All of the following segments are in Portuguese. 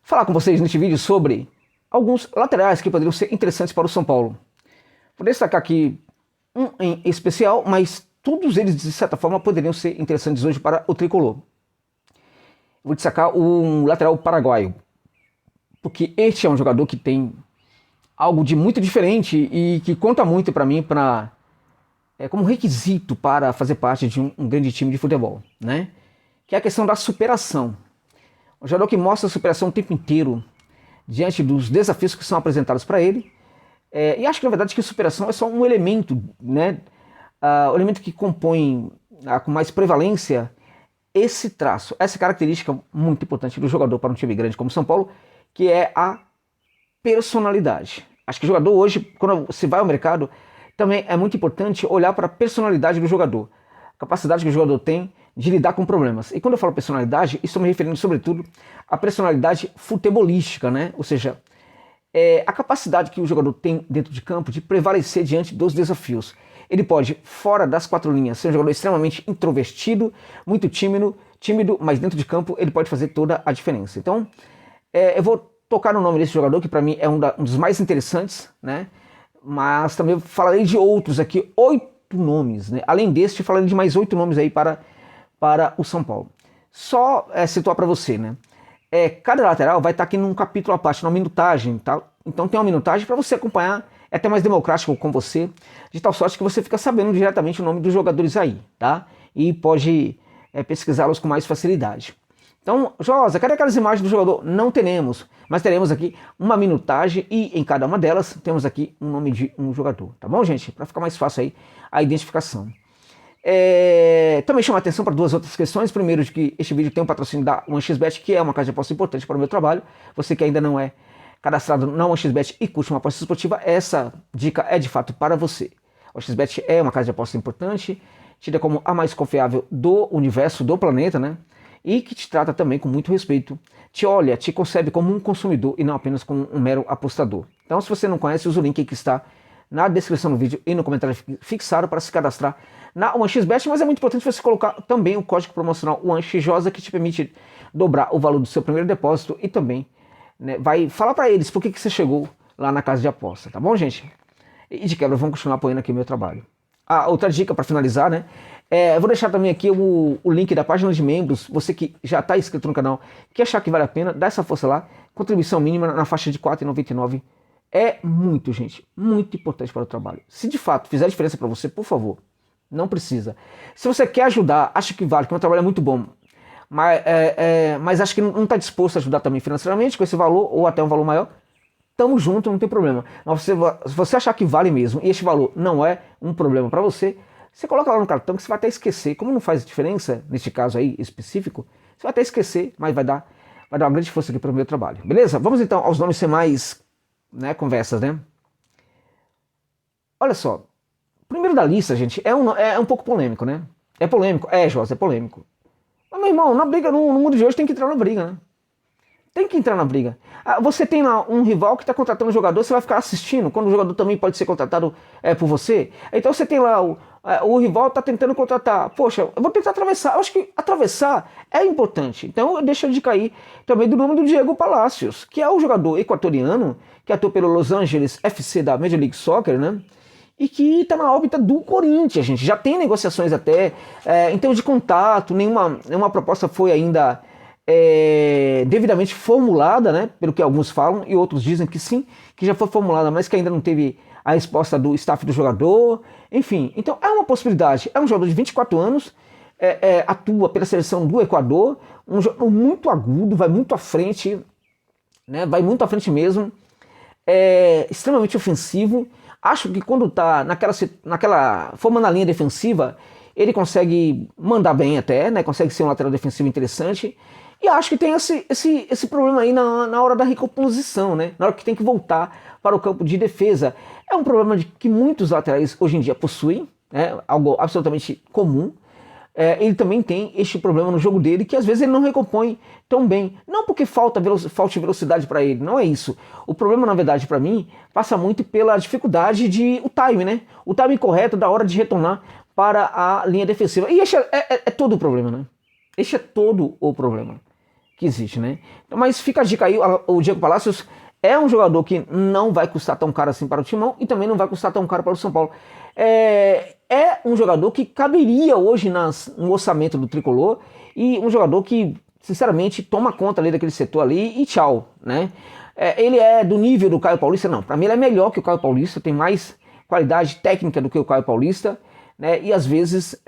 falar com vocês neste vídeo sobre alguns laterais que poderiam ser interessantes para o São Paulo. Vou destacar aqui um em especial, mas todos eles, de certa forma, poderiam ser interessantes hoje para o Tricolor. Vou destacar um lateral paraguaio, porque este é um jogador que tem algo de muito diferente e que conta muito para mim como requisito para fazer parte de um grande time de futebol, né? Que é a questão da superação. Um jogador que mostra a superação o tempo inteiro diante dos desafios que são apresentados para ele. E acho que na verdade que a superação é só um elemento, né? O elemento que compõe com mais prevalência esse traço, essa característica muito importante do jogador para um time grande como São Paulo, que é a personalidade. Acho que o jogador hoje, quando se vai ao mercado, também é muito importante olhar para a personalidade do jogador, a capacidade que o jogador tem de lidar com problemas. E quando eu falo personalidade, estou me referindo sobretudo à personalidade futebolística, né? Ou seja, a capacidade que o jogador tem dentro de campo de prevalecer diante dos desafios. Ele pode, fora das quatro linhas, ser um jogador extremamente introvertido, muito tímido, mas dentro de campo ele pode fazer toda a diferença. Então, eu vou tocar no nome desse jogador, que para mim é um dos mais interessantes, né? Mas também falarei de outros aqui, 8 nomes, né? Além deste, falarei de mais 8 nomes aí para o São Paulo. Só situar para você, né? Cada lateral vai estar aqui num capítulo à parte, numa minutagem, tá? Então tem uma minutagem para você acompanhar, é até mais democrático com você, de tal sorte que você fica sabendo diretamente o nome dos jogadores aí, tá? E pode pesquisá-los com mais facilidade. Então, Josa, cadê aquelas imagens do jogador? Não teremos, mas teremos aqui uma minutagem e em cada uma delas temos aqui um nome de um jogador, tá bom, gente? Para ficar mais fácil aí a identificação. Também chamo a atenção para duas outras questões. Primeiro, de que este vídeo tem um patrocínio da 1xBet, que é uma casa de aposta importante para o meu trabalho. Você que ainda não é cadastrado na 1xBet e curte uma aposta esportiva, essa dica é de fato para você. A 1xBet é uma casa de aposta importante, tida como a mais confiável do universo, do planeta, né? E que te trata também com muito respeito, te concebe como um consumidor e não apenas como um mero apostador. Então, se você não conhece, usa o link que está na descrição do vídeo e no comentário fixado para se cadastrar na 1xBet, mas é muito importante você colocar também o código promocional 1xJosa, que te permite dobrar o valor do seu primeiro depósito e também, né, vai falar para eles por que você chegou lá na casa de aposta, tá bom, gente? E de quebra, vamos continuar apoiando aqui o meu trabalho. Outra dica para finalizar, né? Eu vou deixar também aqui o link da página de membros. Você que já está inscrito no canal, que achar que vale a pena, dá essa força lá. Contribuição mínima na faixa de R$ 4,99. É muito, gente, muito importante para o trabalho. Se de fato fizer diferença para você, por favor, não precisa. Se você quer ajudar, acha que vale, que o meu trabalho é muito bom, mas acha que não está disposto a ajudar também financeiramente com esse valor ou até um valor maior, tamo junto, não tem problema. Mas se você achar que vale mesmo e este valor não é um problema para você, você coloca lá no cartão que você vai até esquecer. Como não faz diferença, neste caso aí específico, você vai até esquecer, mas vai dar uma grande força aqui para o meu trabalho. Beleza? Vamos então aos nomes ser mais, né, conversas, né? Olha só. Primeiro da lista, gente, é um pouco polêmico, né? É polêmico? Josa, é polêmico. Mas, meu irmão, na briga, no mundo de hoje tem que entrar na briga, né? Tem que entrar na briga. Você tem lá um rival que está contratando um jogador, você vai ficar assistindo, quando o jogador também pode ser contratado por você. Então você tem lá, o rival está tentando contratar. Poxa, eu vou tentar atravessar. Eu acho que atravessar é importante. Então eu deixo de cair também do nome do Diego Palacios, que é o jogador equatoriano, que atuou pelo Los Angeles FC da Major League Soccer, né? E que está na órbita do Corinthians, gente. Já tem negociações até, em termos de contato, nenhuma proposta foi ainda devidamente formulada, né, pelo que alguns falam, e outros dizem que sim, que já foi formulada, mas que ainda não teve a resposta do staff do jogador, enfim. Então é uma possibilidade, é um jogador de 24 anos, atua pela seleção do Equador, um jogador muito agudo, vai muito à frente, né, vai muito à frente mesmo, extremamente ofensivo. Acho que quando está formando a linha defensiva, ele consegue mandar bem até, né, consegue ser um lateral defensivo interessante. E acho que tem esse problema aí na hora da recomposição, né? Na hora que tem que voltar para o campo de defesa. É um problema que muitos laterais hoje em dia possuem, né? Algo absolutamente comum. Ele também tem este problema no jogo dele, que às vezes ele não recompõe tão bem. Não porque falte velocidade para ele, não é isso. O problema, na verdade, para mim, passa muito pela dificuldade o time, né? O time correto da hora de retornar para a linha defensiva. E este é todo o problema, né? Este é todo o problema. que existe, né? Então, mas fica a dica aí, o Diego Palacios é um jogador que não vai custar tão caro assim para o Timão e também não vai custar tão caro para o São Paulo. É um jogador que caberia hoje no orçamento do Tricolor e um jogador que, sinceramente, toma conta ali daquele setor ali e tchau, né? Ele é do nível do Caio Paulista? Não, para mim ele é melhor que o Caio Paulista, tem mais qualidade técnica do que o Caio Paulista, né? E às vezes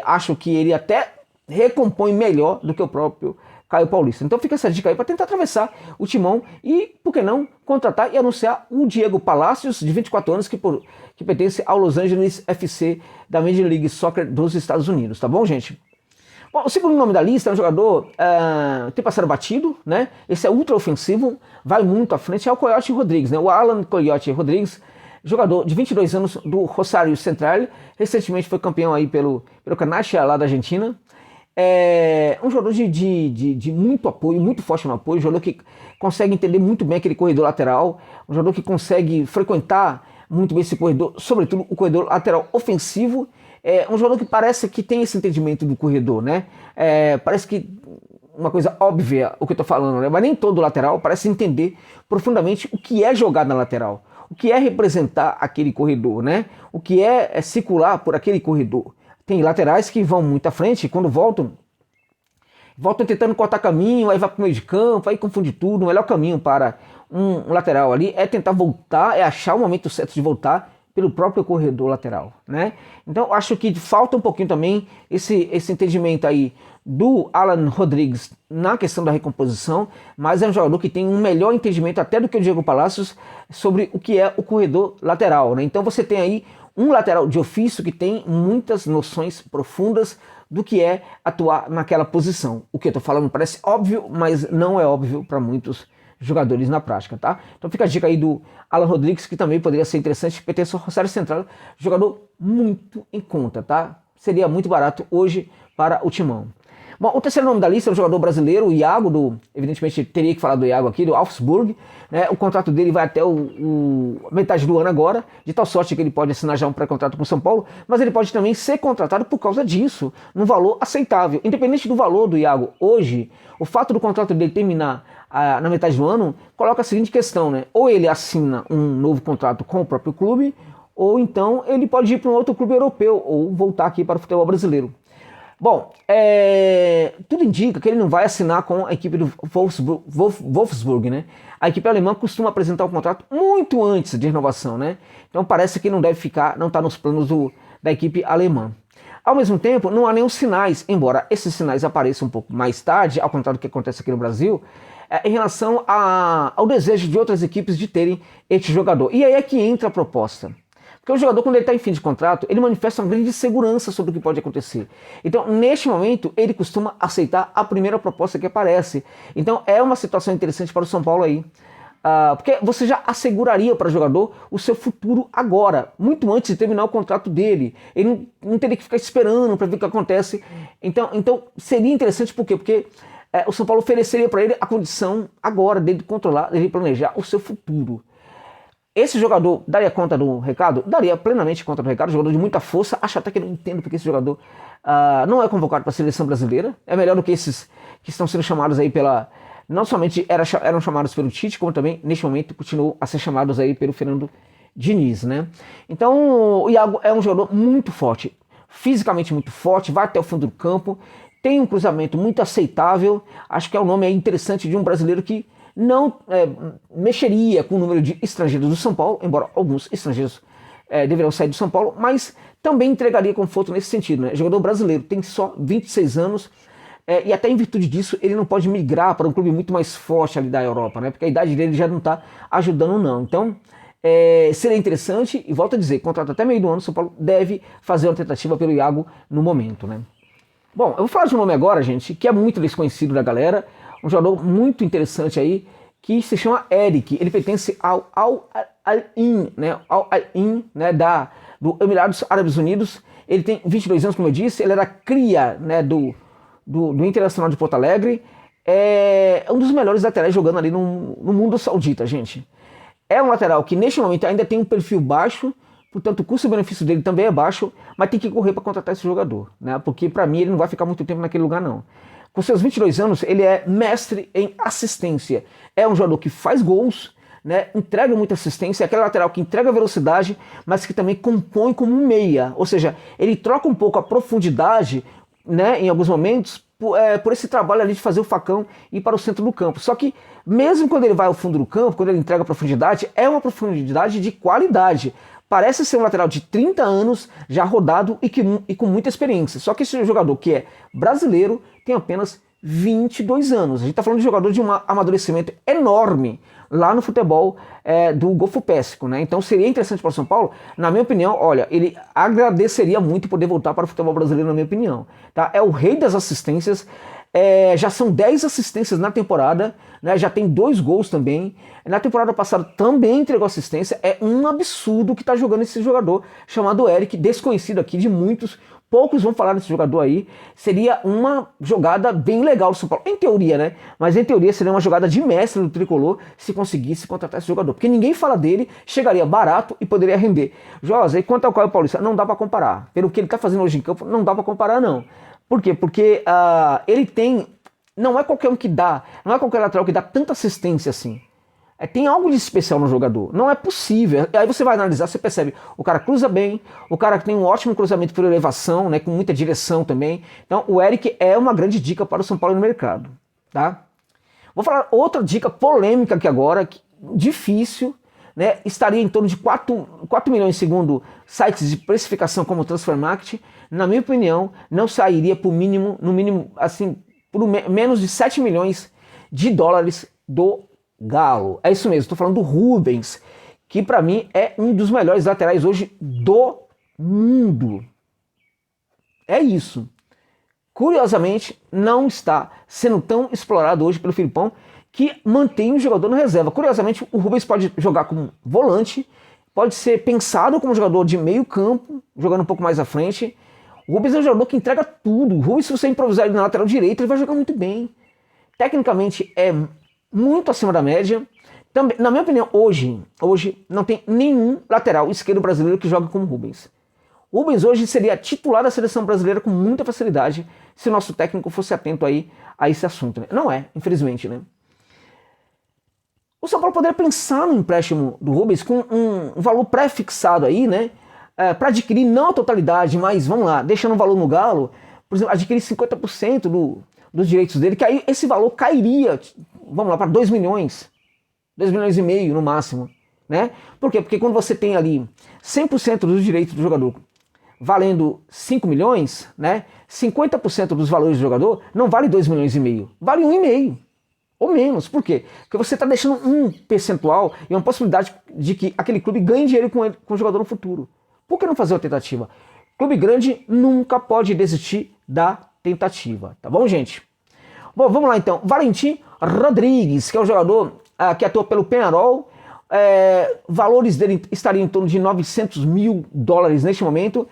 acho que ele até recompõe melhor do que o próprio Caio Paulista. Então fica essa dica aí para tentar atravessar o Timão e, por que não, contratar e anunciar o Diego Palacios, de 24 anos, que pertence ao Los Angeles FC da Major League Soccer dos Estados Unidos, tá bom, gente? Bom, o segundo nome da lista é um jogador tem passado batido, né? Esse é ultra ofensivo, vai muito à frente, é o Coyote Rodrigues, né? O Alan Coyote Rodrigues, jogador de 22 anos do Rosario Central, recentemente foi campeão aí pelo Canachia lá da Argentina. Um jogador de muito apoio, muito forte no apoio, um jogador que consegue entender muito bem aquele corredor lateral, um jogador que consegue frequentar muito bem esse corredor, sobretudo o corredor lateral ofensivo. Um jogador que parece que tem esse entendimento do corredor, né? Parece que uma coisa óbvia o que eu tô falando, né? Mas nem todo lateral parece entender profundamente o que é jogar na lateral, o que é representar aquele corredor, né? O que é circular por aquele corredor. Tem laterais que vão muito à frente e quando voltam tentando cortar caminho, aí vai para o meio de campo, aí confunde tudo. O melhor caminho para um lateral ali é tentar voltar, é achar o momento certo de voltar pelo próprio corredor lateral, né? Então acho que falta um pouquinho também esse entendimento aí do Alan Rodrigues na questão da recomposição, mas é um jogador que tem um melhor entendimento até do que o Diego Palacios sobre o que é o corredor lateral, né? Então você tem aí um lateral de ofício que tem muitas noções profundas do que é atuar naquela posição. O que eu tô falando parece óbvio, mas não é óbvio para muitos jogadores na prática, tá? Então fica a dica aí do Alan Rodrigues, que também poderia ser interessante, pertence ao Rosário Central, jogador muito em conta, tá? Seria muito barato hoje para o Timão. Bom, o terceiro nome da lista é um jogador brasileiro, o Iago, evidentemente teria que falar do Iago aqui, do Augsburg, né? O contrato dele vai até metade do ano agora, de tal sorte que ele pode assinar já um pré-contrato com o São Paulo, mas ele pode também ser contratado por causa disso, num valor aceitável. Independente do valor do Iago hoje, o fato do contrato dele terminar na metade do ano, coloca a seguinte questão, né? Ou ele assina um novo contrato com o próprio clube, ou então ele pode ir para um outro clube europeu, ou voltar aqui para o futebol brasileiro. Bom, tudo indica que ele não vai assinar com a equipe do Wolfsburg, né? A equipe alemã costuma apresentar o contrato muito antes de renovação, né? Então parece que não deve ficar, não está nos planos da equipe alemã. Ao mesmo tempo, não há nenhum sinais, embora esses sinais apareçam um pouco mais tarde, ao contrário do que acontece aqui no Brasil, em relação ao desejo de outras equipes de terem este jogador. E aí é que entra a proposta. Porque o jogador, quando ele está em fim de contrato, ele manifesta uma grande segurança sobre o que pode acontecer. Então, neste momento, ele costuma aceitar a primeira proposta que aparece. Então, é uma situação interessante para o São Paulo aí. Porque você já asseguraria para o jogador o seu futuro agora, muito antes de terminar o contrato dele. Ele não teria que ficar esperando para ver o que acontece. Então seria interessante, por quê? Porque o São Paulo ofereceria para ele a condição agora dele controlar, dele planejar o seu futuro. Esse jogador daria conta do recado? Daria plenamente conta do recado, jogador de muita força. Acho até que não entendo porque esse jogador não é convocado para a seleção brasileira. É melhor do que esses que estão sendo chamados aí pela... Não somente eram chamados pelo Tite, como também, neste momento, continuam a ser chamados aí pelo Fernando Diniz, né? Então, o Iago é um jogador muito forte, fisicamente muito forte, vai até o fundo do campo, tem um cruzamento muito aceitável. Acho que é um nome interessante de um brasileiro que não mexeria com o número de estrangeiros do São Paulo, embora alguns estrangeiros deveriam sair do São Paulo, mas também entregaria conforto nesse sentido, né? Jogador brasileiro, tem só 26 anos, e até em virtude disso ele não pode migrar para um clube muito mais forte ali da Europa, né? Porque a idade dele já não está ajudando não. Então seria interessante, e volto a dizer, contrato até meio do ano, o São Paulo deve fazer uma tentativa pelo Iago no momento, né? Bom, eu vou falar de um nome agora, gente, que é muito desconhecido da galera, um jogador muito interessante aí, que se chama Eric. Ele pertence ao Al-Ain, né? Al-Ain, né? Do Emirados Árabes Unidos. Ele tem 22 anos, como eu disse, ele era cria, né? do Internacional de Porto Alegre. É um dos melhores laterais jogando ali no mundo saudita, gente. É um lateral que neste momento ainda tem um perfil baixo, portanto o custo-benefício dele também é baixo, mas tem que correr para contratar esse jogador, né? Porque para mim ele não vai ficar muito tempo naquele lugar não. Com seus 22 anos, ele é mestre em assistência. É um jogador que faz gols, né, entrega muita assistência, é aquele lateral que entrega velocidade, mas que também compõe como um meia. Ou seja, ele troca um pouco a profundidade, né, em alguns momentos, por esse trabalho ali de fazer o facão e ir para o centro do campo. Só que, mesmo quando ele vai ao fundo do campo, quando ele entrega a profundidade, é uma profundidade de qualidade. Parece ser um lateral de 30 anos, já rodado e com muita experiência. Só que esse jogador que é brasileiro tem apenas 22 anos. A gente está falando de jogador de um amadurecimento enorme lá no futebol do Golfo Pérsico, né? Então seria interessante para o São Paulo, na minha opinião, olha, ele agradeceria muito poder voltar para o futebol brasileiro, na minha opinião. Tá? É o rei das assistências, já são 10 assistências na temporada, né? Já tem 2 gols também. Na temporada passada também entregou assistência. É um absurdo que está jogando esse jogador chamado Eric, desconhecido aqui de muitos. Poucos vão falar desse jogador aí. Seria uma jogada bem legal do São Paulo. Em teoria, né? Mas em teoria seria uma jogada de mestre do Tricolor se conseguisse contratar esse jogador. Porque ninguém fala dele, chegaria barato e poderia render. Josa, e quanto ao Caio Paulista? Não dá para comparar. Pelo que ele está fazendo hoje em campo, não dá para comparar, não. Por quê? Porque ele tem... Não é qualquer um que dá, não é qualquer lateral que dá tanta assistência assim. Tem algo de especial no jogador. Não é possível. Aí você vai analisar, você percebe, o cara cruza bem, o cara tem um ótimo cruzamento por elevação, né, com muita direção também. Então o Eric é uma grande dica para o São Paulo no mercado. Tá? Vou falar outra dica polêmica aqui agora, difícil, né, estaria em torno de 4 milhões segundo sites de precificação como o Transfermarkt. Na minha opinião, não sairia por mínimo, no mínimo, assim, por menos de 7 milhões de dólares do Galo. É isso mesmo, estou falando do Rubens, que para mim é um dos melhores laterais hoje do mundo. É isso. Curiosamente, não está sendo tão explorado hoje pelo Filipão, que mantém o jogador na reserva. Curiosamente, o Rubens pode jogar como volante, pode ser pensado como jogador de meio campo, jogando um pouco mais à frente. O Rubens é um jogador que entrega tudo. O Rubens, se você improvisar ele na lateral direita, ele vai jogar muito bem. Tecnicamente, é muito acima da média. Também, na minha opinião, hoje não tem nenhum lateral esquerdo brasileiro que joga como Rubens. O Rubens hoje seria titular da seleção brasileira com muita facilidade se o nosso técnico fosse atento aí a esse assunto. Né? Não é, infelizmente, né? O São Paulo poderia pensar no empréstimo do Rubens com um valor pré-fixado aí, né? Para adquirir não a totalidade, mas vamos lá, deixando um valor no Galo, por exemplo, adquirir 50% dos direitos dele, que aí esse valor cairia, vamos lá, para 2 milhões, 2 milhões e meio no máximo, né? Por quê? Porque quando você tem ali 100% dos direitos do jogador valendo 5 milhões, né? 50% dos valores do jogador não vale 2 milhões e meio, vale 1,5 ou menos. Por quê? Porque você está deixando um percentual e uma possibilidade de que aquele clube ganhe dinheiro com o jogador no futuro. Por que não fazer uma tentativa? Clube grande nunca pode desistir da tentativa, tá bom, gente? Bom, vamos lá então. Valentim Rodrigues, que é um jogador que atua pelo Peñarol. Valores dele estariam em torno de 900 mil dólares neste momento.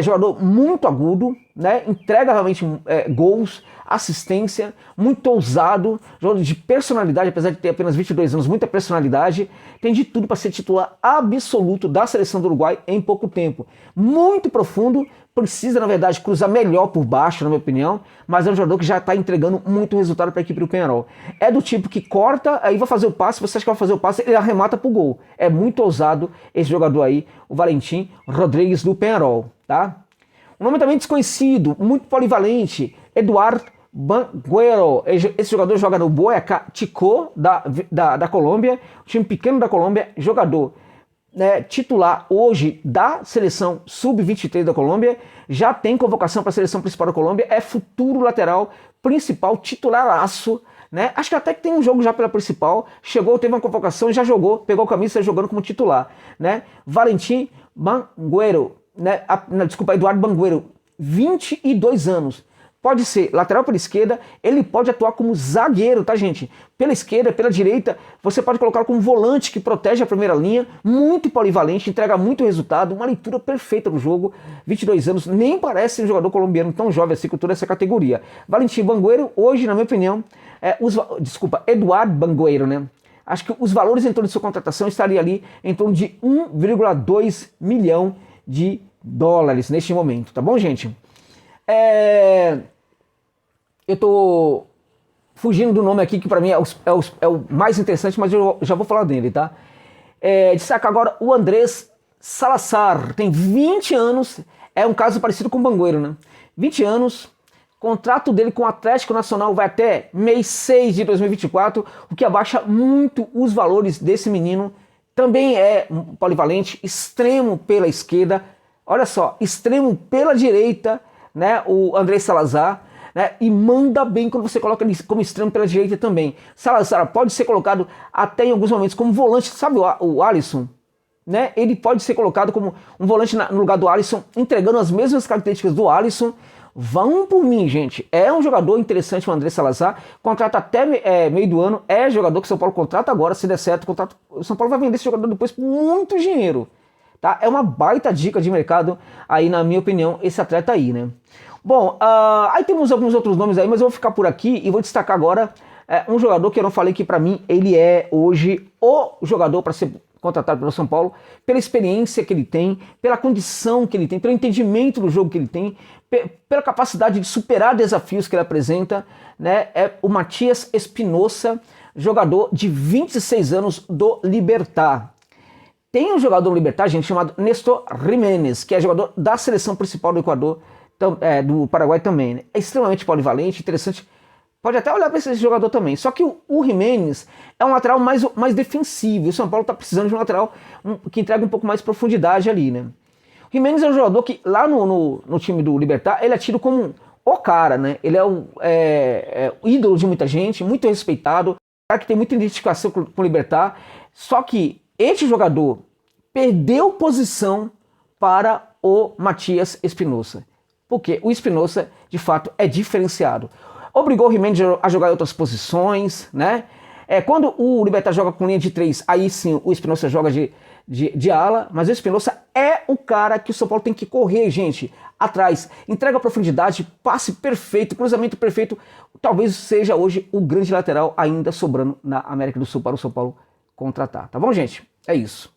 Jogador muito agudo, né? Entrega realmente gols, assistência, muito ousado, jogador de personalidade, apesar de ter apenas 22 anos, muita personalidade, tem de tudo para ser titular absoluto da seleção do Uruguai em pouco tempo. Muito profundo, precisa na verdade cruzar melhor por baixo, na minha opinião, mas é um jogador que já está entregando muito resultado para a equipe do Peñarol. É do tipo que corta, aí vai fazer o passe, você acha que vai fazer o passe, ele arremata pro gol. É muito ousado esse jogador aí, o Valentim Rodrigues do Peñarol, tá? Um nome também desconhecido, muito polivalente, Eduardo Banguero. Esse jogador joga no Boyacá Chicó da Colômbia, um time pequeno da Colômbia, jogador titular hoje da seleção sub-23 da Colômbia, já tem convocação para a seleção principal da Colômbia, é futuro lateral principal, titularaço, né? Acho que até que tem um jogo já pela principal, chegou, teve uma convocação e já jogou, pegou a camisa e está jogando como titular, né? Valentim Banguero, né? Desculpa, Eduardo Banguero, 22 anos. Pode ser lateral pela esquerda, ele pode atuar como zagueiro, tá, gente? Pela esquerda, pela direita, você pode colocar como volante que protege a primeira linha, muito polivalente, entrega muito resultado, uma leitura perfeita do jogo, 22 anos, nem parece um jogador colombiano tão jovem assim com toda essa categoria. Valentim Banguero, hoje, na minha opinião, Eduardo Banguero, né? Acho que os valores em torno de sua contratação estariam ali em torno de 1,2 milhão de dólares neste momento, tá bom, gente? eu tô fugindo do nome aqui, que para mim é o mais interessante, mas eu já vou falar dele, tá? Destaca agora o Andrés Salazar, tem 20 anos, é um caso parecido com o Bangueiro, né? 20 anos, contrato dele com o Atlético Nacional vai até mês 6 de 2024, o que abaixa muito os valores desse menino. Também é um polivalente, extremo pela esquerda, olha só, extremo pela direita, né? O Andrés Salazar. Né, e manda bem quando você coloca ele como extremo pela direita também. Salazar pode ser colocado até em alguns momentos como volante, sabe o Alisson? Né? Ele pode ser colocado como um volante no lugar do Alisson, entregando as mesmas características do Alisson. Vão por mim, gente. É um jogador interessante o André Salazar. Contrata até meio do ano. É jogador que o São Paulo contrata agora, se der certo. O São Paulo vai vender esse jogador depois por muito dinheiro. Tá? É uma baita dica de mercado aí, na minha opinião, esse atleta aí, né? Bom, aí temos alguns outros nomes aí, mas eu vou ficar por aqui e vou destacar agora um jogador que eu não falei que para mim ele é hoje o jogador para ser contratado pelo São Paulo, pela experiência que ele tem, pela condição que ele tem, pelo entendimento do jogo que ele tem, pela capacidade de superar desafios que ele apresenta, né? É o Matias Espinosa, jogador de 26 anos do Libertad. Tem um jogador do Libertad, gente, chamado Néstor Giménez, que é jogador da seleção principal do Equador, do Paraguai também, né? É extremamente polivalente, interessante. Pode até olhar para esse jogador também. Só que o Giménez é um lateral mais defensivo. O São Paulo está precisando de um lateral que entregue um pouco mais profundidade ali, né? O Giménez é um jogador que lá no time do Libertad, ele é tido como o cara, né? Ele é o ídolo de muita gente, muito respeitado, cara que tem muita identificação com o Libertad. Só que este jogador perdeu posição para o Matias Espinosa. Porque o Espinosa, de fato, é diferenciado. Obrigou o Giménez a jogar em outras posições, né? Quando o Libertad joga com linha de 3, aí sim o Espinosa joga de ala, mas o Espinosa é o cara que o São Paulo tem que correr, gente, atrás. Entrega profundidade, passe perfeito, cruzamento perfeito. Talvez seja hoje o grande lateral ainda sobrando na América do Sul para o São Paulo contratar. Tá bom, gente? É isso.